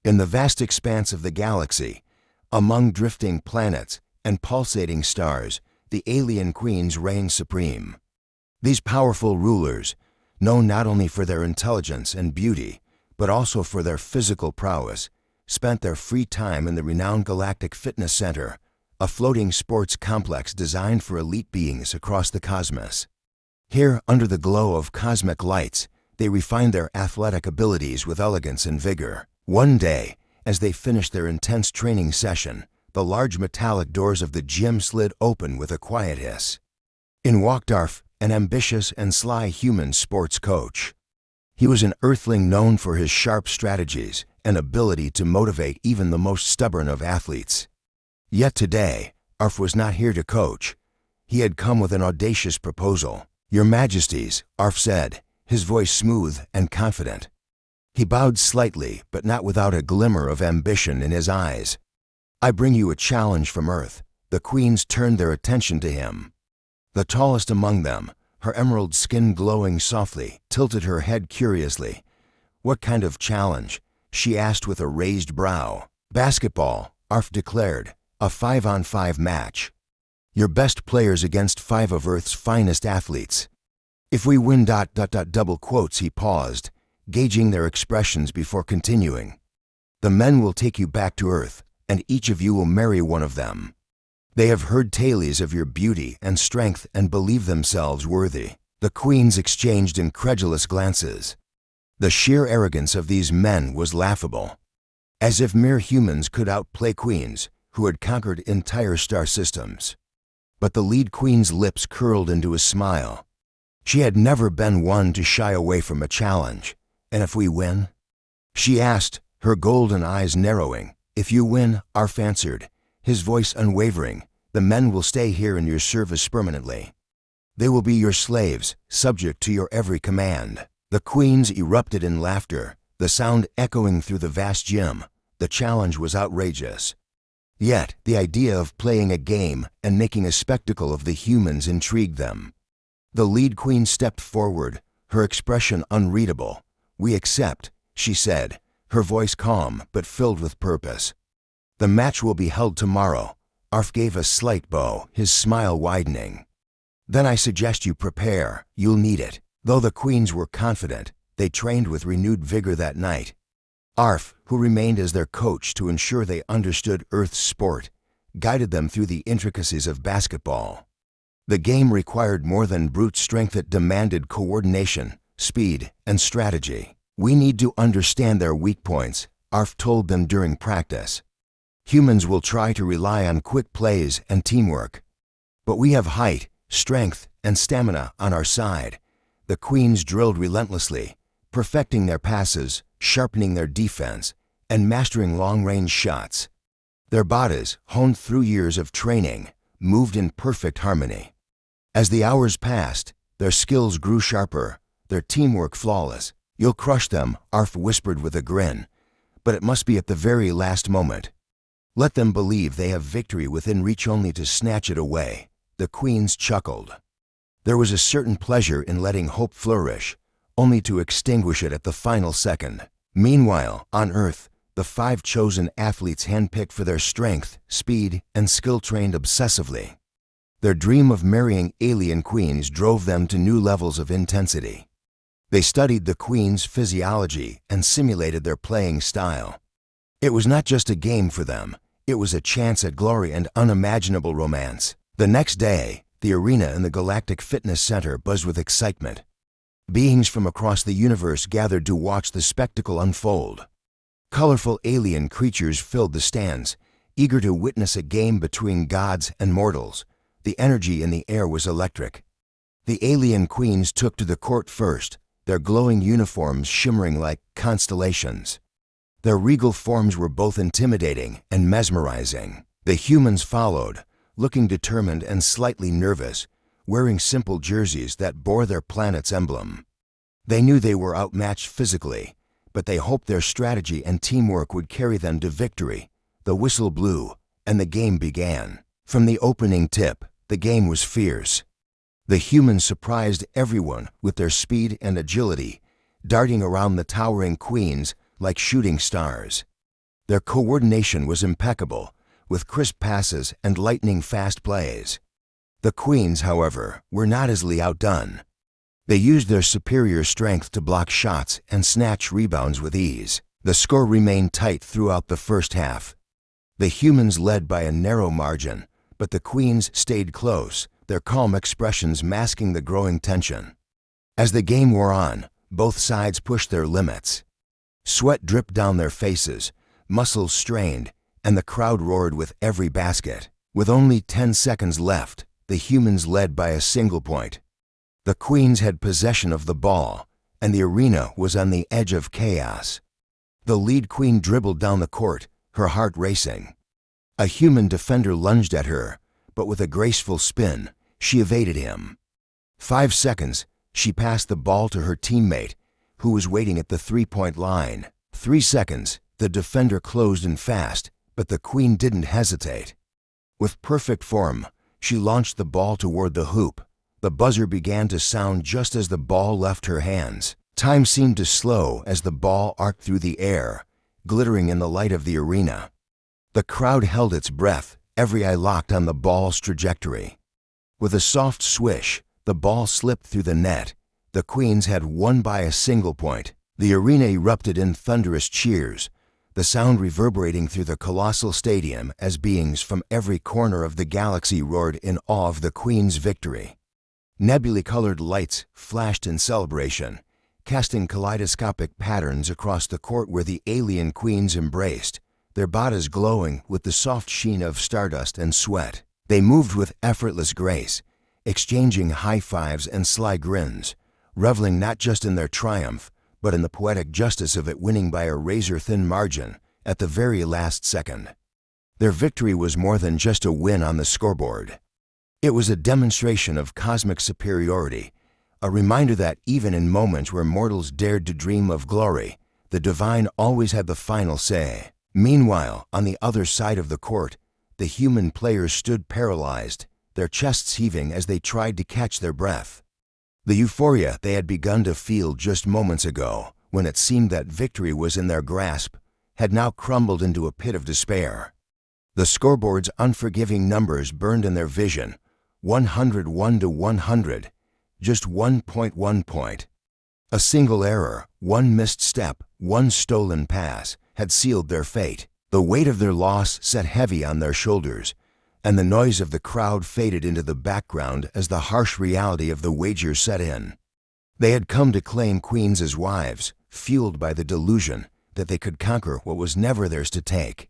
In the vast expanse of the galaxy, among drifting planets and pulsating stars, the alien queens reign supreme. These powerful rulers, known not only for their intelligence and beauty, but also for their physical prowess, spent their free time in the renowned Galactic Fitness Center, a floating sports complex designed for elite beings across the cosmos. Here, under the glow of cosmic lights, they refined their athletic abilities with elegance and vigor. One day, as they finished their intense training session, the large metallic doors of the gym slid open with a quiet hiss. In walked Arf, an ambitious and sly human sports coach. He was an earthling known for his sharp strategies and ability to motivate even the most stubborn of athletes. Yet today, Arf was not here to coach. He had come with an audacious proposal. "Your Majesties," Arf said, his voice smooth and confident. He bowed slightly, but not without a glimmer of ambition in his eyes. "I bring you a challenge from Earth." The queens turned their attention to him. The tallest among them, her emerald skin glowing softly, tilted her head curiously. "What kind of challenge?" she asked with a raised brow. "Basketball," Arf declared, "a 5-on-5 match. Your best players against 5 of Earth's finest athletes. If we win ... double quotes, he paused, gauging their expressions before continuing. "The men will take you back to Earth, and each of you will marry one of them. They have heard tales of your beauty and strength and believe themselves worthy." The queens exchanged incredulous glances. The sheer arrogance of these men was laughable. As if mere humans could outplay queens who had conquered entire star systems. But the lead queen's lips curled into a smile. She had never been one to shy away from a challenge. "And if we win?" she asked, her golden eyes narrowing. "If you win," Arf answered, his voice unwavering, "the men will stay here in your service permanently. They will be your slaves, subject to your every command." The queens erupted in laughter, the sound echoing through the vast gym. The challenge was outrageous. Yet, the idea of playing a game and making a spectacle of the humans intrigued them. The lead queen stepped forward, her expression unreadable. "We accept," she said, her voice calm but filled with purpose. "The match will be held tomorrow." Arf gave a slight bow, his smile widening. "Then I suggest you prepare. You'll need it." Though the queens were confident, they trained with renewed vigor that night. Arf, who remained as their coach to ensure they understood Earth's sport, guided them through the intricacies of basketball. The game required more than brute strength. It demanded coordination, speed, and strategy. "We need to understand their weak points," Arf told them during practice. "Humans will try to rely on quick plays and teamwork. But we have height, strength, and stamina on our side." The queens drilled relentlessly, perfecting their passes, sharpening their defense, and mastering long-range shots. Their bodies, honed through years of training, moved in perfect harmony. As the hours passed, their skills grew sharper, their teamwork flawless. "You'll crush them," Arf whispered with a grin, "but it must be at the very last moment. Let them believe they have victory within reach only to snatch it away." The queens chuckled. There was a certain pleasure in letting hope flourish, only to extinguish it at the final second. Meanwhile, on Earth, the 5 chosen athletes handpicked for their strength, speed, and skill trained obsessively. Their dream of marrying alien queens drove them to new levels of intensity. They studied the queens' physiology and simulated their playing style. It was not just a game for them, it was a chance at glory and unimaginable romance. The next day, the arena in the Galactic Fitness Center buzzed with excitement. Beings from across the universe gathered to watch the spectacle unfold. Colorful alien creatures filled the stands, eager to witness a game between gods and mortals. The energy in the air was electric. The alien queens took to the court first, their glowing uniforms shimmering like constellations. Their regal forms were both intimidating and mesmerizing. The humans followed, looking determined and slightly nervous, wearing simple jerseys that bore their planet's emblem. They knew they were outmatched physically, but they hoped their strategy and teamwork would carry them to victory. The whistle blew, and the game began. From the opening tip, the game was fierce. The humans surprised everyone with their speed and agility, darting around the towering queens like shooting stars. Their coordination was impeccable, with crisp passes and lightning-fast plays. The queens, however, were not easily outdone. They used their superior strength to block shots and snatch rebounds with ease. The score remained tight throughout the first half. The humans led by a narrow margin, but the queens stayed close, their calm expressions masking the growing tension. As the game wore on, both sides pushed their limits. Sweat dripped down their faces, muscles strained, and the crowd roared with every basket. With only 10 seconds left, the humans led by a single point. The queens had possession of the ball, and the arena was on the edge of chaos. The lead queen dribbled down the court, her heart racing. A human defender lunged at her, but with a graceful spin, she evaded him. 5 seconds, she passed the ball to her teammate, who was waiting at the three-point line. 3 seconds, the defender closed in fast, but the queen didn't hesitate. With perfect form, she launched the ball toward the hoop. The buzzer began to sound just as the ball left her hands. Time seemed to slow as the ball arced through the air, glittering in the light of the arena. The crowd held its breath, every eye locked on the ball's trajectory. With a soft swish, the ball slipped through the net. The queens had won by a single point. The arena erupted in thunderous cheers, the sound reverberating through the colossal stadium as beings from every corner of the galaxy roared in awe of the queen's victory. Nebulae-colored lights flashed in celebration, casting kaleidoscopic patterns across the court where the alien queens embraced, their bodies glowing with the soft sheen of stardust and sweat. They moved with effortless grace, exchanging high fives and sly grins, reveling not just in their triumph, but in the poetic justice of it winning by a razor-thin margin at the very last second. Their victory was more than just a win on the scoreboard. It was a demonstration of cosmic superiority, a reminder that even in moments where mortals dared to dream of glory, the divine always had the final say. Meanwhile, on the other side of the court, the human players stood paralyzed, their chests heaving as they tried to catch their breath. The euphoria they had begun to feel just moments ago, when it seemed that victory was in their grasp, had now crumbled into a pit of despair. The scoreboard's unforgiving numbers burned in their vision, 101 to 100, just 1.1 point. A single error, one missed step, one stolen pass, had sealed their fate. The weight of their loss sat heavy on their shoulders, and the noise of the crowd faded into the background as the harsh reality of the wager set in. They had come to claim queens as wives, fueled by the delusion that they could conquer what was never theirs to take.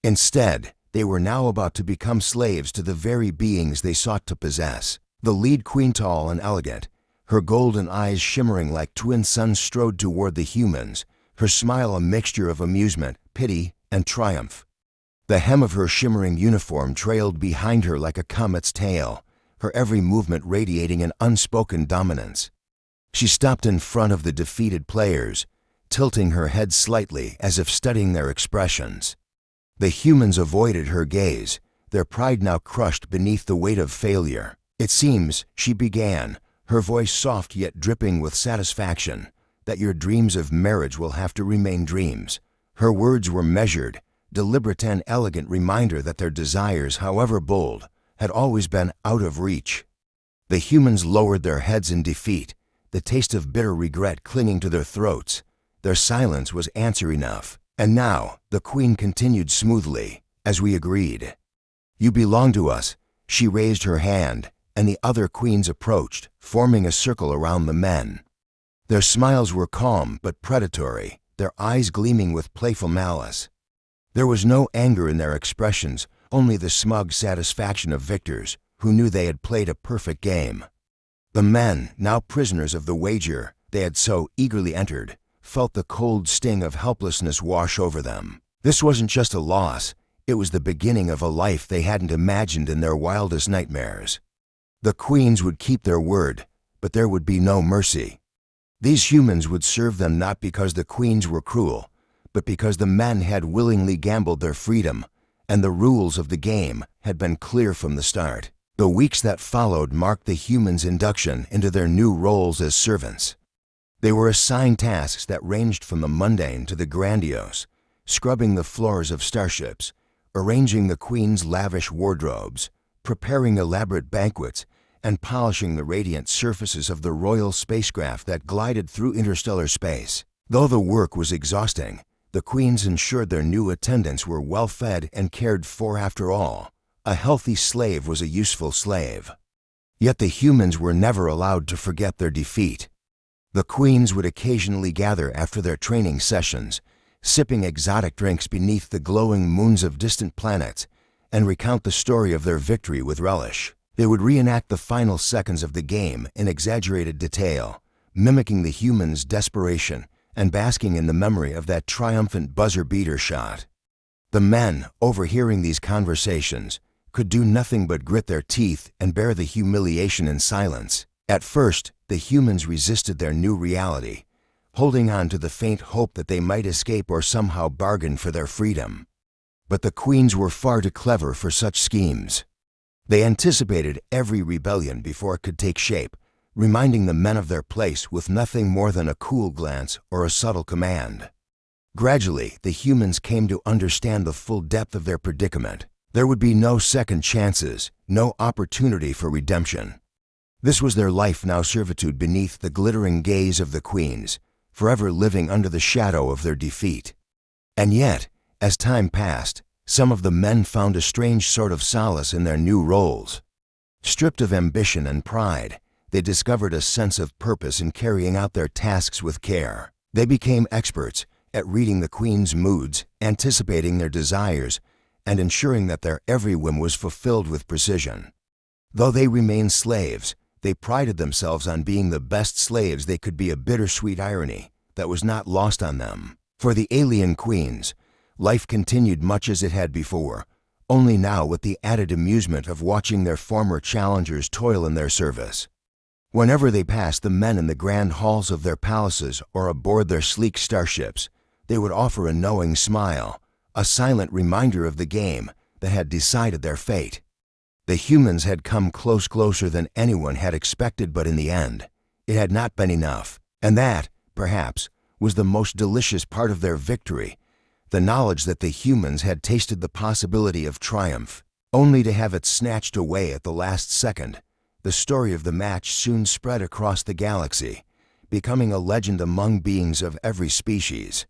Instead, they were now about to become slaves to the very beings they sought to possess. The lead queen, tall and elegant, her golden eyes shimmering like twin suns, strode toward the humans, her smile a mixture of amusement, pity, and triumph. The hem of her shimmering uniform trailed behind her like a comet's tail, her every movement radiating an unspoken dominance. She stopped in front of the defeated players, tilting her head slightly as if studying their expressions. The humans avoided her gaze, their pride now crushed beneath the weight of failure. "It seems," she began, her voice soft yet dripping with satisfaction, "that your dreams of marriage will have to remain dreams." Her words were measured, deliberate, and elegant reminder that their desires, however bold, had always been out of reach. The humans lowered their heads in defeat, the taste of bitter regret clinging to their throats. Their silence was answer enough. "And now," the queen continued smoothly, "as we agreed. You belong to us." She raised her hand, and the other queens approached, forming a circle around the men. Their smiles were calm but predatory, their eyes gleaming with playful malice. There was no anger in their expressions, only the smug satisfaction of victors who knew they had played a perfect game. The men, now prisoners of the wager they had so eagerly entered, felt the cold sting of helplessness wash over them. This wasn't just a loss, it was the beginning of a life they hadn't imagined in their wildest nightmares. The queens would keep their word, but there would be no mercy. These humans would serve them not because the queens were cruel, but because the men had willingly gambled their freedom, and the rules of the game had been clear from the start. The weeks that followed marked the humans' induction into their new roles as servants. They were assigned tasks that ranged from the mundane to the grandiose, scrubbing the floors of starships, arranging the Queen's lavish wardrobes, preparing elaborate banquets, and polishing the radiant surfaces of the royal spacecraft that glided through interstellar space. Though the work was exhausting, the Queens ensured their new attendants were well fed and cared for. After all, a healthy slave was a useful slave. Yet the humans were never allowed to forget their defeat. The Queens would occasionally gather after their training sessions, sipping exotic drinks beneath the glowing moons of distant planets, and recount the story of their victory with relish. They would reenact the final seconds of the game in exaggerated detail, mimicking the humans' desperation and basking in the memory of that triumphant buzzer-beater shot. The men, overhearing these conversations, could do nothing but grit their teeth and bear the humiliation in silence. At first, the humans resisted their new reality, holding on to the faint hope that they might escape or somehow bargain for their freedom. But the Queens were far too clever for such schemes. They anticipated every rebellion before it could take shape, reminding the men of their place with nothing more than a cool glance or a subtle command. Gradually, the humans came to understand the full depth of their predicament. There would be no second chances, no opportunity for redemption. This was their life now, servitude beneath the glittering gaze of the Queens, forever living under the shadow of their defeat. And yet, as time passed, some of the men found a strange sort of solace in their new roles. Stripped of ambition and pride, they discovered a sense of purpose in carrying out their tasks with care. They became experts at reading the Queen's moods, anticipating their desires, and ensuring that their every whim was fulfilled with precision. Though they remained slaves, they prided themselves on being the best slaves they could be, a bittersweet irony that was not lost on them. For the alien Queens, life continued much as it had before, only now with the added amusement of watching their former challengers toil in their service. Whenever they passed the men in the grand halls of their palaces or aboard their sleek starships, they would offer a knowing smile, a silent reminder of the game that had decided their fate. The humans had come closer than anyone had expected, but in the end, it had not been enough. And that, perhaps, was the most delicious part of their victory, the knowledge that the humans had tasted the possibility of triumph, only to have it snatched away at the last second. The story of the match soon spread across the galaxy, becoming a legend among beings of every species.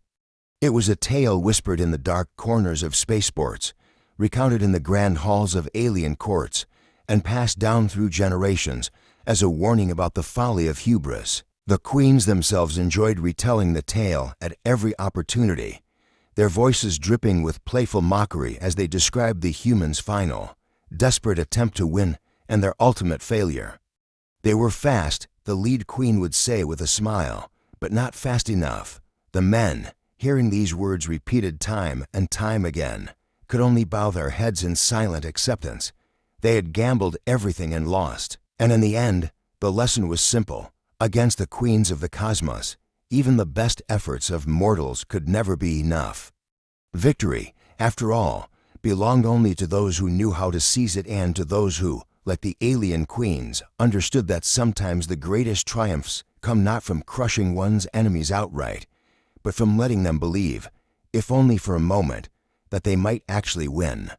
It was a tale whispered in the dark corners of spaceports, recounted in the grand halls of alien courts, and passed down through generations as a warning about the folly of hubris. The Queens themselves enjoyed retelling the tale at every opportunity, their voices dripping with playful mockery as they described the humans' final, desperate attempt to win and their ultimate failure. They were fast, the lead queen would say with a smile, but not fast enough. The men, hearing these words repeated time and time again, could only bow their heads in silent acceptance. They had gambled everything and lost, and in the end, the lesson was simple. Against the Queens of the cosmos, even the best efforts of mortals could never be enough. Victory, after all, belonged only to those who knew how to seize it, and to those who, like the alien Queens, understood that sometimes the greatest triumphs come not from crushing one's enemies outright, but from letting them believe, if only for a moment, that they might actually win.